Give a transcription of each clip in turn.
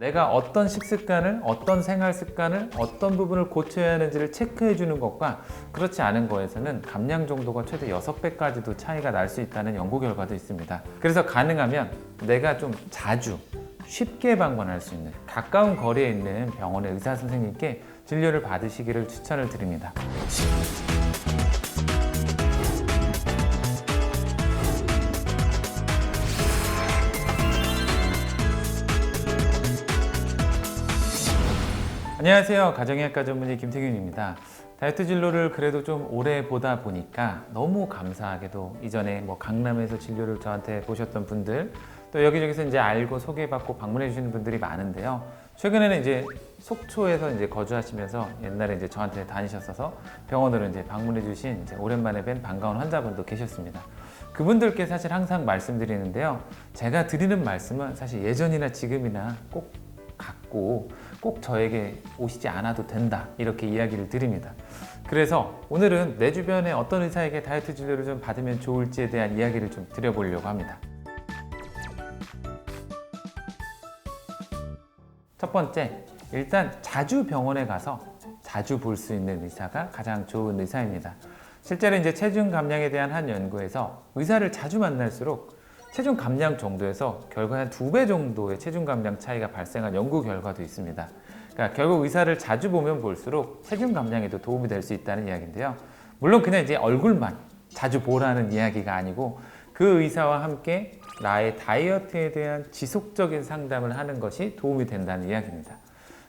내가 어떤 식습관을, 어떤 생활 습관을, 어떤 부분을 고쳐야 하는지를 체크해 주는 것과 그렇지 않은 거에서는 감량 정도가 최대 6배까지도 차이가 날 수 있다는 연구 결과도 있습니다. 그래서 가능하면 내가 좀 자주 쉽게 방문할 수 있는 가까운 거리에 있는 병원의 의사 선생님께 진료를 받으시기를 추천을 드립니다. 안녕하세요. 가정의학과 전문의 김태균입니다. 다이어트 진료를 그래도 좀 오래 보다 보니까 너무 감사하게도 이전에 강남에서 진료를 저한테 보셨던 분들, 또 여기저기서 이제 알고 소개받고 방문해 주시는 분들이 많은데요. 최근에는 이제 속초에서 이제 거주하시면서 옛날에 이제 저한테 다니셨어서 병원으로 이제 방문해 주신 이제 오랜만에 뵌 반가운 환자분도 계셨습니다. 그분들께 사실 항상 말씀드리는데요. 제가 드리는 말씀은 사실 예전이나 지금이나 꼭 같고 꼭 저에게 오시지 않아도 된다, 이렇게 이야기를 드립니다. 그래서 오늘은 내 주변에 어떤 의사에게 다이어트 진료를 좀 받으면 좋을지에 대한 이야기를 좀 드려보려고 합니다. 첫 번째, 일단 자주 병원에 가서 자주 볼 수 있는 의사가 가장 좋은 의사입니다. 실제로 이제 체중 감량에 대한 한 연구에서 의사를 자주 만날수록 체중 감량 정도에서 결국 한 2배 정도의 체중 감량 차이가 발생한 연구 결과도 있습니다. 그러니까 결국 의사를 자주 보면 볼수록 체중 감량에도 도움이 될 수 있다는 이야기인데요. 물론 그냥 이제 얼굴만 자주 보라는 이야기가 아니고 그 의사와 함께 나의 다이어트에 대한 지속적인 상담을 하는 것이 도움이 된다는 이야기입니다.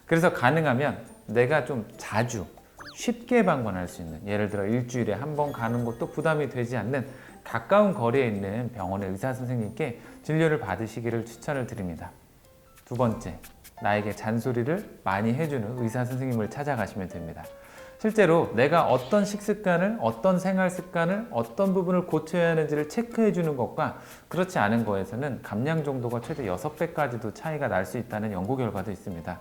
그래서 가능하면 내가 좀 자주 쉽게 방문할 수 있는, 예를 들어 일주일에 한 번 가는 것도 부담이 되지 않는 가까운 거리에 있는 병원의 의사 선생님께 진료를 받으시기를 추천을 드립니다. 두 번째, 나에게 잔소리를 많이 해주는 의사 선생님을 찾아가시면 됩니다. 실제로 내가 어떤 식습관을, 어떤 생활 습관을, 어떤 부분을 고쳐야 하는지를 체크해 주는 것과 그렇지 않은 거에서는 감량 정도가 최대 6배까지도 차이가 날 수 있다는 연구 결과도 있습니다.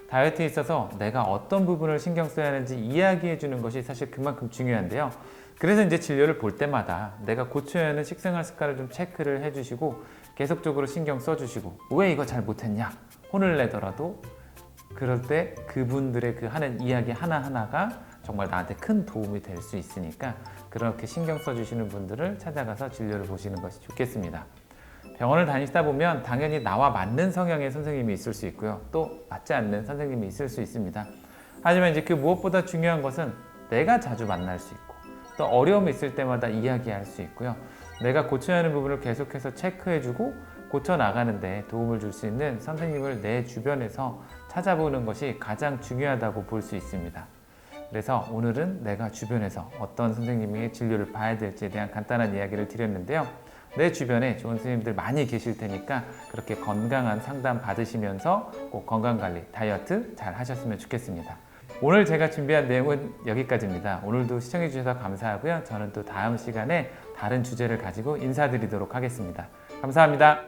다이어트에 있어서 내가 어떤 부분을 신경 써야 하는지 이야기해 주는 것이 사실 그만큼 중요한데요. 그래서 이제 진료를 볼 때마다 내가 고쳐야 하는 식생활 습관을 좀 체크를 해주시고 계속적으로 신경 써주시고, 왜 이거 잘 못했냐 혼을 내더라도 그럴 때 그분들의 그 하는 이야기 하나하나가 정말 나한테 큰 도움이 될 수 있으니까 그렇게 신경 써주시는 분들을 찾아가서 진료를 보시는 것이 좋겠습니다. 병원을 다니시다 보면 당연히 나와 맞는 성향의 선생님이 있을 수 있고요, 또 맞지 않는 선생님이 있을 수 있습니다. 하지만 이제 그 무엇보다 중요한 것은 내가 자주 만날 수 있고 또 어려움이 있을 때마다 이야기할 수 있고요, 내가 고쳐야 하는 부분을 계속해서 체크해주고 고쳐 나가는데 도움을 줄 수 있는 선생님을 내 주변에서 찾아보는 것이 가장 중요하다고 볼 수 있습니다. 그래서 오늘은 내가 주변에서 어떤 선생님에게 진료를 봐야 될지에 대한 간단한 이야기를 드렸는데요. 내 주변에 좋은 선생님들 많이 계실 테니까 그렇게 건강한 상담 받으시면서 꼭 건강관리, 다이어트 잘 하셨으면 좋겠습니다. 오늘 제가 준비한 내용은 여기까지입니다. 오늘도 시청해 주셔서 감사하고요. 저는 또 다음 시간에 다른 주제를 가지고 인사드리도록 하겠습니다. 감사합니다.